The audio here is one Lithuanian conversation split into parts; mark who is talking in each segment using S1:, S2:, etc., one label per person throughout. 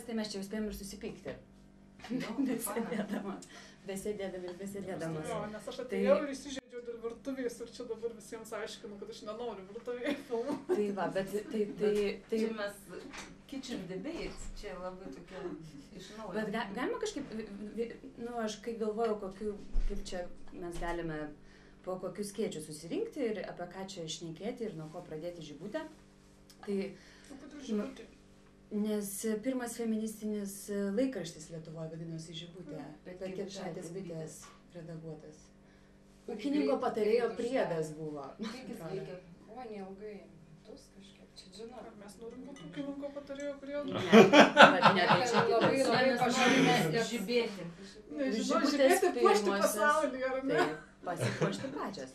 S1: tai mes čia jau spėjom ir susipykti. Besėdėdamas.
S2: Jo, nes aš atėjau ir įsižeidžiau dėl virtuvės ir čia dabar visiems aiškinu, kad aš nenoriu virtuvėje filmuoti.
S1: Tai va, bet tai
S3: Čia mes kitchen debate, čia labai tokia iš naujo.
S1: Bet galima kažkaip, aš kai galvojau, kaip čia mes galime po kokius skėčius susirinkti ir apie ką čia šnekėti ir nuo ko pradėti Žibutę. Tai, nes pirmas feministinis laikraštis Lietuvoje vadinosi Žibutė, bet Kiršaitės bitės redaguotas. Ūkininko patarėjo priedas buvo.
S3: Kaip jis veikia?
S4: O, neilgai. Tus kažkiek, čia žinau.
S2: Ar mes norim būti ūkininko patarėjo priedas?
S1: Ne, tai čia
S4: labai
S3: pažymė žibėti.
S2: Nežinau, žibėti puošti pasaulį, ar ne?
S1: Pasipuošti pačios.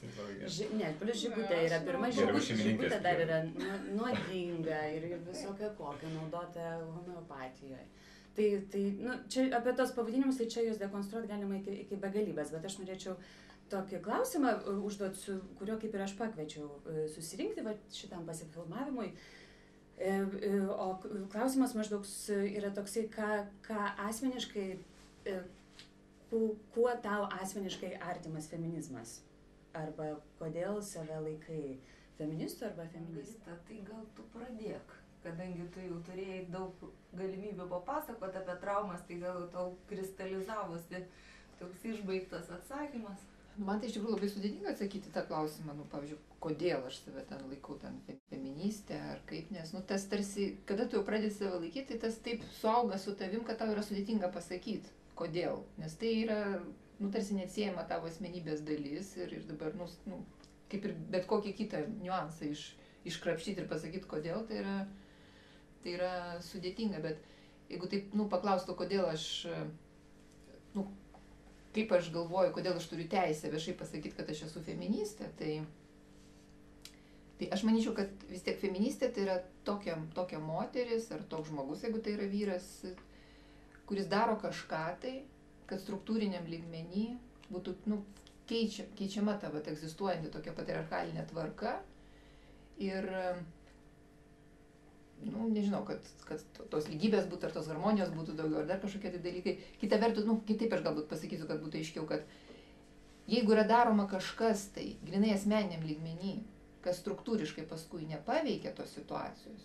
S1: Ne, plus Žibutė yra pirma Žibutė dar yra nuodinga ir visokia kokia naudota homeopatijoje. Tai čia apie tos pavadinimus, tai čia jūs dekonstruoti galima iki begalybės, bet aš norėčiau tokį klausimą užduoti, su kurio kaip ir aš pakviečiau susirinkti šitam pasifilmavimui. O klausimas maždaug yra toksai, ką asmeniškai, kuo tau asmeniškai artimas feminizmas? Arba kodėl save laikai feministu arba feministą?
S3: Tai gal tu pradėk, kadangi tu jau turėjai daug galimybių papasakoti apie traumas, tai gal tau kristalizavosi toks išbaigtas atsakymas.
S4: Man tai iš tikrųjų labai sudėtinga atsakyti tą klausimą, pavyzdžiui, kodėl aš save ten laikau ten feministė ar kaip, nes tas tarsi, kada tu jau pradedi save laikyti, tai tas taip suauga su tavim, kad tau yra sudėtinga pasakyti, kodėl, nes tai yra, tarsi neatsiejama tavo asmenybės dalis ir dabar, kaip ir bet kokį kitą niuansą iškrapštyti ir pasakyti, kodėl, tai yra sudėtinga, bet jeigu taip, paklaustų, kodėl aš, kaip aš galvoju, kodėl aš turiu teisę viešai pasakyti, kad aš esu feministė, tai aš manyčiau, kad vis tiek feministė tai yra tokia moteris ar toks žmogus, jeigu tai yra vyras, kuris daro kažką tai, kad struktūriniam lygmenį būtų keičiama ta egzistuojanti tokia patriarchalinė tvarka ir nežinau, kad tos lygybės būtų, ar tos harmonijos būtų daugiau, ar dar kažkokie tai dalykai. Kita vertus, kitaip aš galbūt pasakysiu, kad būtų aiškiau, kad jeigu yra daroma kažkas tai, grinai asmeniniam lygmenį, kas struktūriškai paskui nepaveikia tos situacijos.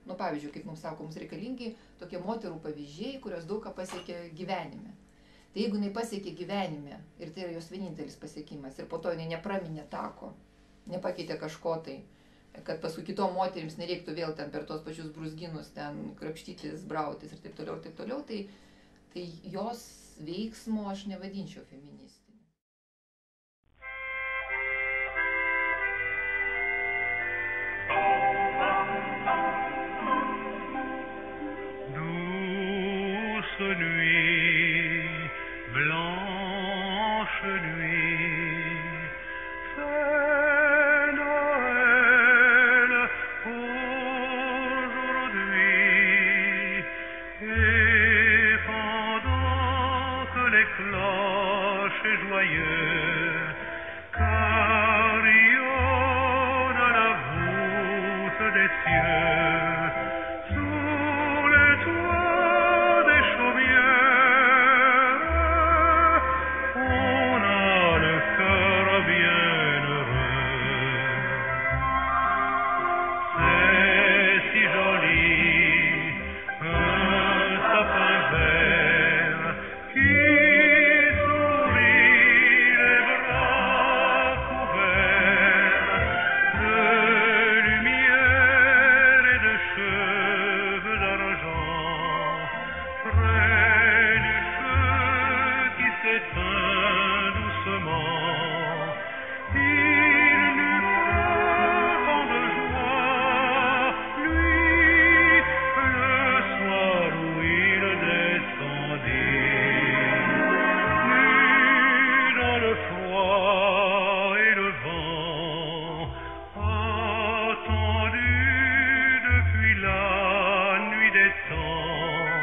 S4: Pavyzdžiui, kaip mums sako, mums reikalingi tokie moterų pavyzdžiai, kurios daug ką pasiekia gyvenime. Tai jeigu jinai pasiekia gyvenime, ir tai yra jos vienintelis pasiekimas, ir po to jinai nepraminė tako, nepakeitė kažko tai, kad paskui kitom moterims nereiktų vėl ten per tos pačius brūzginus ten krapštytis, brautis ir taip toliau, tai jos veiksmo aš nevadinčiau feministiniu.
S5: Douce nuit, blanche nuit, c'est Noël aujourd'hui, et pendant que les cloches joyeux carillonnent à la voûte des cieux, sous le toit des chaumières, on a le cœur bien heureux. C'est si joli, un sapin vert qui sourit les bras couverts de lumière et de cheveux d'argent, près du feu qui s'éteint doucement. Il n'eut pas tant de joie, lui, le soir où il descendit, nu dans le froid et le vent, attendu depuis la nuit des temps,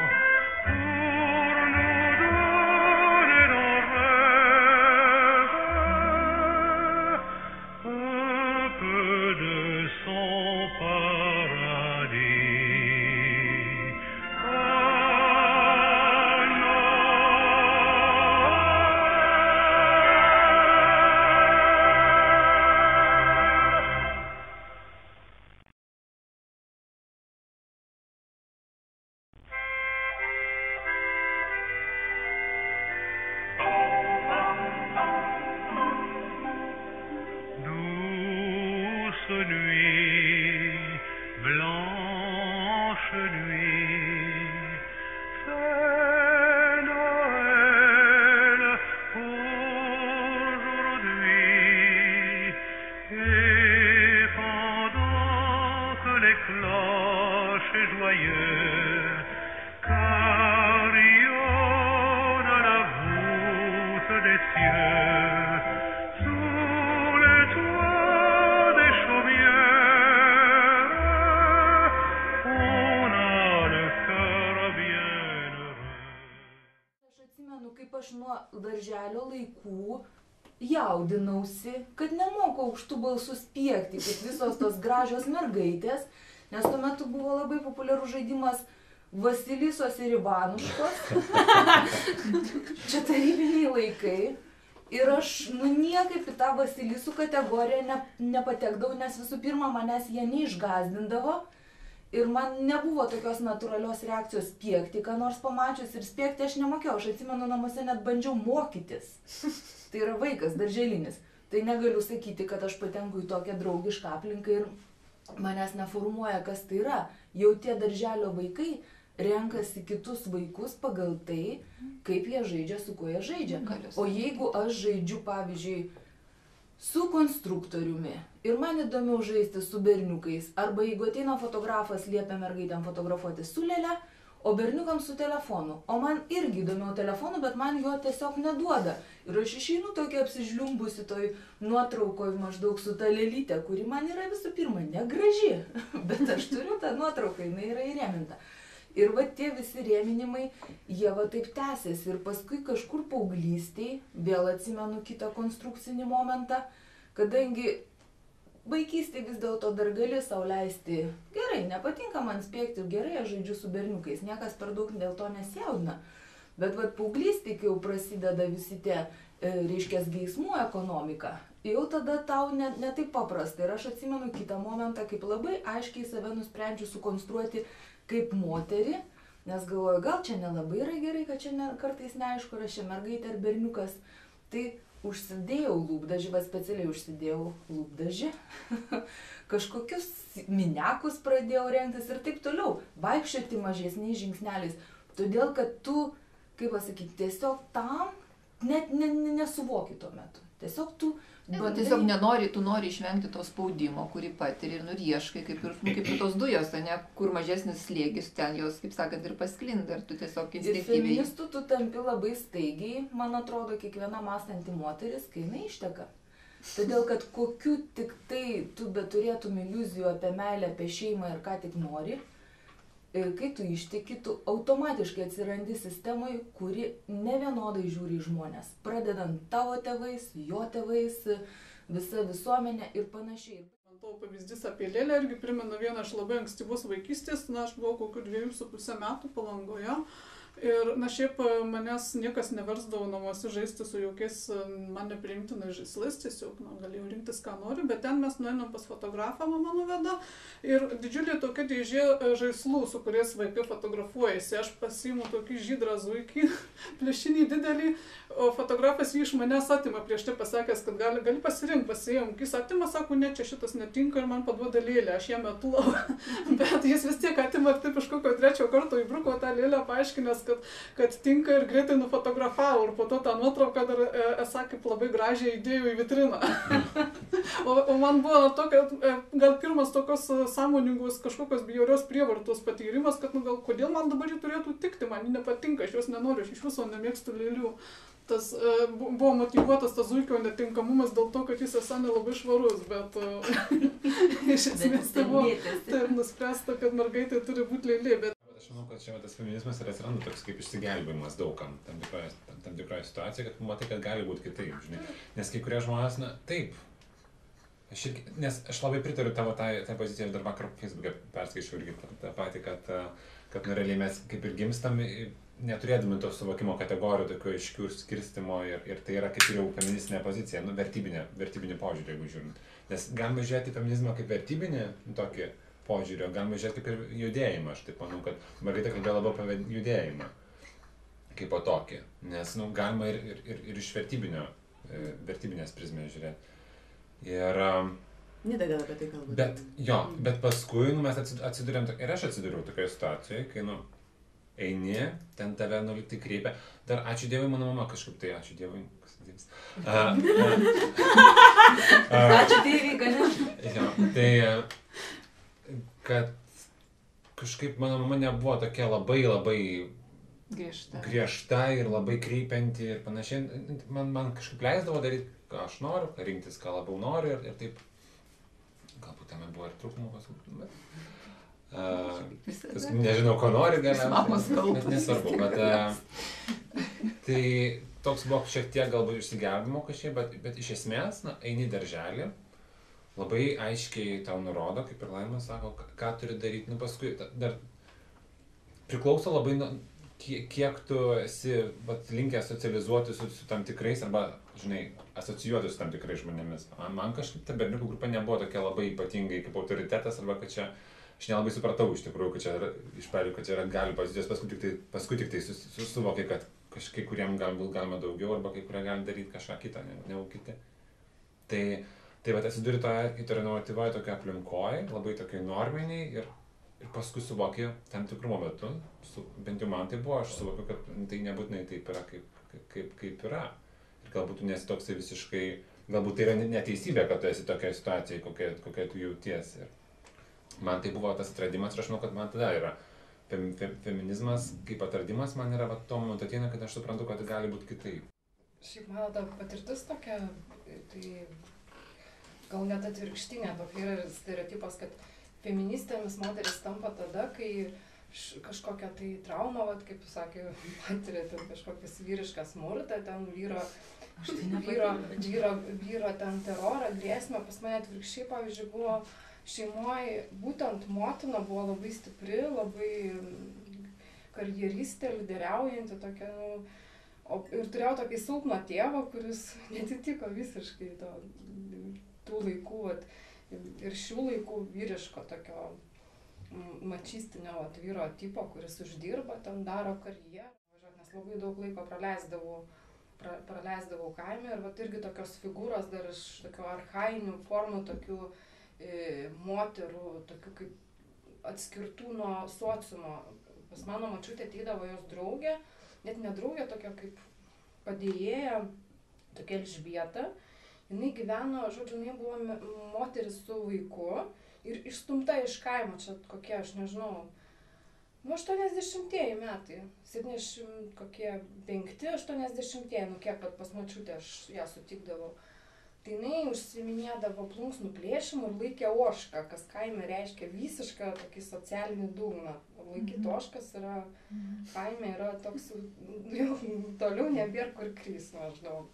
S5: pour nous donner nos rêves, un peu de son paradis. des cloches joyeux, carillonnent à la voûte des cieux, sous le toit des chaumières, on a le cœur bienheureux.
S3: Aš atsimenu, kaip aš nuo darželio laikų jaudinausi, kad nemoku aukštų balsų spiegti, kaip visos tos gražios mergaitės, nes tuo metu buvo labai populiarus žaidimas Vasilisos ir Ivanuškos. Čia tarybiniai laikai. Ir aš niekaip į tą Vasilisų kategoriją nepatekdavau, nes visų pirma manęs jie neišgazdindavo. Ir man nebuvo tokios natūralios reakcijos spiegti, ką nors pamačius, ir spiegti aš nemokėjau. Aš atsimenu, namuose net bandžiau mokytis. Tai yra vaikas, darželinis. Tai negaliu sakyti, kad aš patenku į tokią draugišką aplinką ir manęs neformuoja, kas tai yra. Jau tie darželio vaikai renkasi kitus vaikus pagal tai, kaip jie žaidžia, su kuo jie žaidžia. O jeigu aš žaidžiu, pavyzdžiui, su konstruktoriumi ir man įdomiau žaisti su berniukais, arba jeigu ateina fotografas, liepia mergaitėm fotografuoti su lėle, o berniukam su telefonu. O man irgi įdomiau telefonu, bet man jo tiesiog neduoda. Ir aš išeinu tokia apsižliumbusi toj nuotraukoj maždaug su ta lėlytė, kuri man yra visų pirma negraži, bet aš turiu tą nuotrauką, jinai yra įrėminta. Ir va tie visi rėminimai, jie va taip tęsiasi. Ir paskui kažkur paauglystėj, vėl atsimenu kitą konstrukcinį momentą, kadangi vaikystėj vis dėlto dar gali sau leisti, gerai, nepatinka man spiegti, gerai, aš žaidžiu su berniukais, niekas per daug dėl to nesijaudina. Bet va paauglystėj, kai jau prasideda visi tie, reiškia, geismų ekonomika, jau tada tau ne taip paprasta. Ir aš atsimenu kitą momentą, kaip labai aiškiai save nusprendžiu sukonstruoti kaip moterį, nes galvoju, gal čia nelabai yra gerai, kad čia kartais neaišku, ar aš čia mergaitė ar berniukas. Tai užsidėjau lūpdažį, va specialiai užsidėjau lūpdažį, kažkokius minekus pradėjau rengtis ir taip toliau, vaikščioti mažesniais žingsneliais. Todėl, kad tu, kaip pasakyti, tiesiog tam net nesuvoki tuo metu. Tiesiog tu
S4: tiesiog tu nori išvengti to spaudimo, kurį patiri ir ieškai, kaip ir tos dujos, ne, kur mažesnis slėgis, ten jos, kaip sakant, ir pasklinda, ir tu tiesiog instinktyviai.
S3: Ir feministų tu tampi labai staigiai, man atrodo, kiekviena mąstanti moteris, kai jinai išteka. Todėl, kad kokiu tik tai tu beturėtum iliuzijų apie meilę, apie šeimą ir ką tik nori, kai tu išteki, tu automatiškai atsirandi sistemoje, kuri nevienodai žiūri į žmonės. Pradedant tavo tėvais, jo tėvais, visa visuomenė ir panašiai.
S2: Man tavo pavyzdys apie lėlę irgi primena vieną iš labai ankstyvos vaikystės, aš buvau kokių 2,5 metų Palangoje. Ir, šiaip manęs niekas neversdavo namuose žaisti su jokiais man nepriimtinais žaislais, tiesiog galėjau rinktis, ką noriu, bet ten mes nueinam pas fotografą, mama nuveda, ir didžiulė tokia dėžė žaislų, su kuriais vaikai fotografuojasi. Aš pasiimu tokį žydrą zuikį, plėšinį didelį, o fotografas jį iš manęs atima, prieš tai pasakęs, kad gali pasirinkti, pasiėm. Jis atima, sako, ne, čia šitas netinka ir man paduoda lėlę, aš ją metu lauką. Bet jis vis tiek atima ir taip iš kokio 3 karto įbruko tą lėlę, paaiškinęs, kad tinka ir greitai nufotografavo ir po to tą nuotrauką dar esą kaip labai gražiai įdėjau į vitriną. O man buvo tokia, gal pirmas tokios sąmoningos kažkokios bjaurios prievartos patyrimas, kad gal kodėl man dabar jį turėtų tikti, man jį nepatinka, aš jos nenoriu, aš iš viso nemėgstu lėlių. Tas buvo motyvuotas tas zuikio netinkamumas dėl to, kad jis esą nelabai švarus, bet iš esmės tai buvo taip nuspręsta, kad mergaitė turi būti lėlė.
S6: Aš manau, kad čia tas feminizmas ir atsiranda toks kaip išsigelbėjimas daugam tam tikroje situacijoje, kad matai, kad gali būti kitaip, žinai. Nes kai kurie žmonės, taip. Nes aš labai pritariu tavo tai pozicijai, dar vakar Facebook'e perskaičiau irgi tą patį, kad realiai mes kaip ir gimstam, neturėdami to suvokimo kategorijų, tokio aiškių skirstimo ir tai yra kaip ir jau feministinė pozicija, vertybinė požiūrį, jeigu žiūrint. Nes galime žiūrėti feminizmą kaip vertybinį tokį požiūrio, galime žiūrėti kaip ir judėjimą. Aš taip manau, kad Margarita kalbėjo labiau apie judėjimą kaip po tokį, nes galima ir iš vertybinės prizmės žiūrėti. Ir
S1: Nida gal apie tai kalba.
S6: Bet paskui mes atsidurėm, ir aš atsidūriau tokioje situacijoje, kai eini, ten tave liktai kreipia. Dar ačiū Dievui, mano mama kažkaip tai, ačiū Dievui, kas Dievas.
S3: Ačiū Dievui, galiu.
S6: Tai kad kažkaip mano mama nebuvo tokia labai griežta ir labai kreipianti ir panašiai. Man kažkaip leisdavo daryti, ką aš noriu, rinktis, ką labiau noriu ir taip. Galbūt tame buvo ir trūkumų paskui, bet... nežinau, ko nori galiausiai, bet nesvarbu, tai toks buvo šiek tiek galbūt išsigelbimo kažkiek, bet iš esmės, eini darželį, labai aiškiai tau nurodo, kaip ir Laima sako, ką turi daryti, paskui dar priklauso labai, kiek tu esi linkęs socializuoti su tam tikrais, arba, žinai, asocijuoti su tam tikrais žmonėmis. Man kažkaip ta berniukų grupė nebuvo tokia labai ypatingai kaip autoritetas, arba kad čia aš nelabai supratau iš tikrųjų, kad čia iš pradžių, kad čia yra galių pozicijos, paskui tik tai suvokai, kad kai kuriem galbūt galima daugiau, arba kai kurie gali daryti kažką kitą, negu kiti. Tai vat atsiduri toje heteronormatyvoje tokioje aplinkoje, labai tokiai norminiai ir paskui suvoki tam tikrų momentų, bent jau man tai buvo, aš suvokiu, kad tai nebūtinai taip yra, kaip yra. Ir galbūt tu nesi toksai visiškai, galbūt tai yra neteisybė, kad tu esi tokia situacija, kokia tu jautiesi. Man tai buvo tas atradimas ir aš manau, kad man tada yra feminizmas kaip atradimas, man yra tuo momentu ateina, kad aš suprantu, kad gali būti kitaip.
S7: Šiaip mano ta patirtis tokia, tai gal net atvirkštinė, tokia yra stereotipas, kad feministėmis moteris tampa tada, kai kažkokia tai trauma, kaip jūs sakė, patiria ten kažkokias vyrišką smurtą, ten vyro ten terorą, grėsmę. Pas mane atvirkščiai, pavyzdžiui, buvo šeimoje, būtent motina buvo labai stipri, labai karjeristė, lyderiaujanti tokia, ir turėjau tokį silpną tėvą, kuris netitiko visiškai tų laikų ir šių laikų vyriško tokio mačistinio vyro tipo, kuris uždirba, ten daro karjerą. Nes labai daug laiko praleisdavau kaime ir irgi tokios figūros dar iš tokio archainių formų, tokių moterų, tokių kaip atskirtų nuo sociumo. Pas mano močiutė ateidavo jos draugė, net ne draugė, tokia kaip padėjėja, tokia Elžbieta. Jinai gyveno, žodžiu, jinai buvo moteris su vaiku ir išstumta iš kaimo, čia kokie, aš nežinau, 80-ieji metai, 75, 80-ieji, kiek pas močiutę aš ją sutikdavau. Tai jinai užsiminėdavo plunksnų plėšimų ir laikė ožką, kas kaime reiškia visišką tokį socialinį dugną. Laikyti ožkas yra, kaime yra toks, toliau nebėr kur krys maždaug.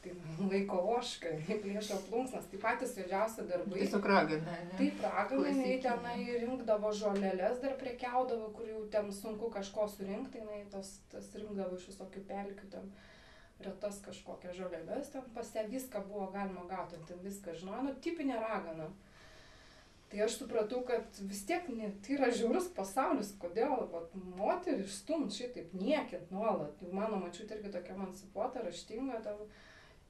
S7: Tai laiko ožką, jinai plėšo plunksnas, tai patys didžiausi darbai.
S4: Tiesiog ragana, ne?
S7: Taip, ragana, jinai tenai rinkdavo žolelės, dar prekiaudavo, kur jau ten sunku kažko surinkti, jinai tas rinkdavo iš visokių pelkių ten. Retas kažkokias žolelės, ten pas ją viską buvo galima gauti, ten viską žinojo, tipinė ragana. Tai aš supratau, kad vis tiek tai yra žiaurus pasaulis, kodėl moterį išstumt šitaip niekint nuolat. Mano močiutė irgi tokia emancipuota, raštinga,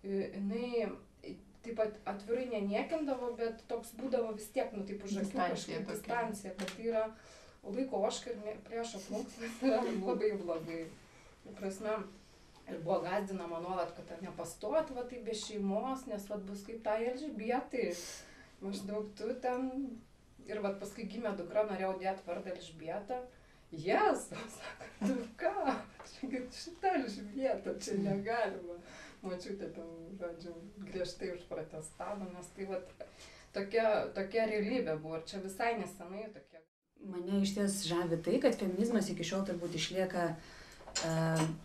S7: jinai taip pat atvirai neniekindavo, bet toks būdavo vis tiek, taip už akių kažkaip distancija, kad tai yra laiko ožka ir priešo plunksnas yra labai blogai. Prasme, ir buvo gąsdinama nuolat, kad nepastot taip be šeimos, nes bus kaip tai Elžbietai. Maždaug tu ten. Ir paskui gimė dukra, norėjau dėti vardą Elžbietą. Jėzus, sako, tu ką? Šitą Elžbietą čia negalima. Močiutė ten, žodžiu, griežtai užprotestavo, nes tai tokia realybė buvo. Ir čia visai nesenai tokia.
S1: Mane iš ties žavi tai, kad feminizmas iki šiol turbūt išlieka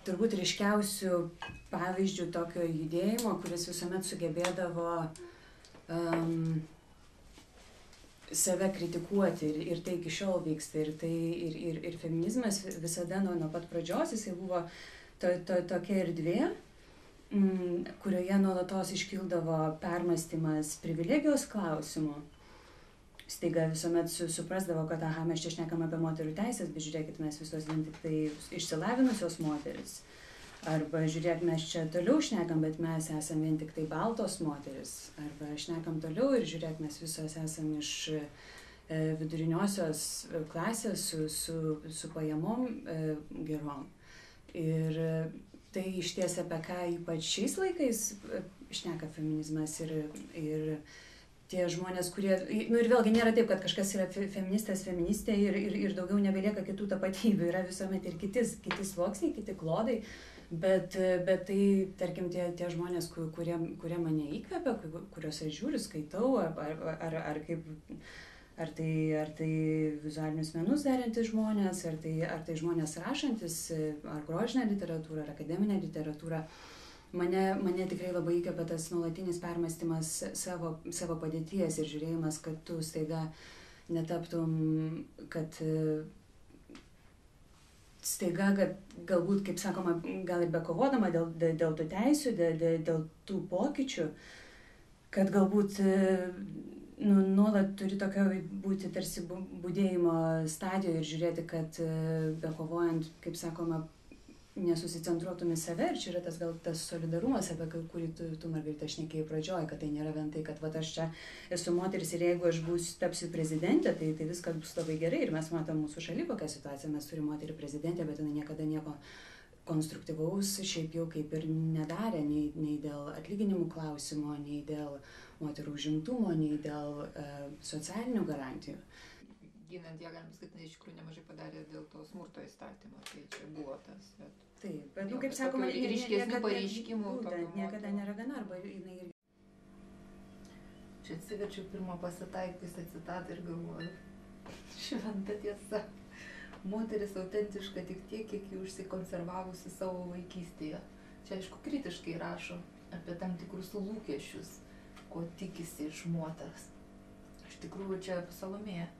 S1: turbūt ryškiausių pavyzdžių tokio judėjimo, kuris visuomet sugebėdavo save kritikuoti ir tai iki šiol vyksta. Ir feminizmas visada nuo pat pradžios jisai buvo tokia erdvė, kurioje nuolatos iškildavo permąstymas privilegijos klausimų. Staiga visuomet suprasdavo, kad mes čia šnekam apie moterų teisės, bet žiūrėkit, mes visos vien tik tai išsilavinusios moteris. Arba žiūrėk, mes čia toliau šnekam, bet mes esam vien tik tai baltos moteris. Arba šnekam toliau ir žiūrėk, mes visos esam iš viduriniosios klasės su pajamom gerom. Ir tai iš ties apie ką ypač šiais laikais šneka feminizmas ir tie žmonės, kurie, nu ir vėlgi nėra taip, kad kažkas yra feministas, feministė ir daugiau nebelieka kitų tapatybių, yra visuomet ir kiti sluoksniai, kiti klodai, bet tai, tarkim, tie žmonės, kurie mane įkvepia, kuriuos aš žiūriu, skaitau, ar tai vizualinius menus darantys žmonės, ar tai žmonės rašantis, ar grožinę literatūrą, ar akademinę literatūrą. Mane tikrai labai įkvepia tas nuolatinis permąstymas savo padėties ir žiūrėjimas, kad tu staiga netaptum, kad galbūt, kaip sakoma, gal ir bekovodama dėl tų teisių, dėl tų pokyčių, kad galbūt nuolat turi tokio būti tarsi budėjimo stadijoje ir žiūrėti, kad bekovojant, kaip sakoma, nesusicentruotum į save ir čia yra tas solidarumas, apie kurį tu Margarita, šnekėjai pradžioj, kad tai nėra vien tai, kad aš čia esu moteris ir jeigu aš tapsiu prezidentė, tai viskas bus labai gerai ir mes matom mūsų šaly kokią situaciją, mes turime moterį prezidentę, bet jinai niekada nieko konstruktyvaus šiaip jau kaip ir nedarė, nei dėl atlyginimų klausimo, nei dėl moterų užimtumo, nei dėl socialinių garantijų.
S4: Ginant ją, galim sakyti, iš tikrųjų nemažai padarė dėl to smurto įstatymo, tai čia buvo tas, bet...
S1: Taip, bet, kaip sakoma,
S4: ryškesnių pareiškimų...
S1: Niekada nėra gana, arba jinai irgi...
S3: Čia atsiverčiau pirmą pasitaikiusią citatą ir galvoju, šventa tiesa. Moteris autentiška tik tiek, kiek ji užsikonservavusi savo vaikystėje. Čia, aišku, kritiškai rašo apie tam tikrus lūkesčius, ko tikisi iš moters. Iš tikrųjų, čia Salomėja.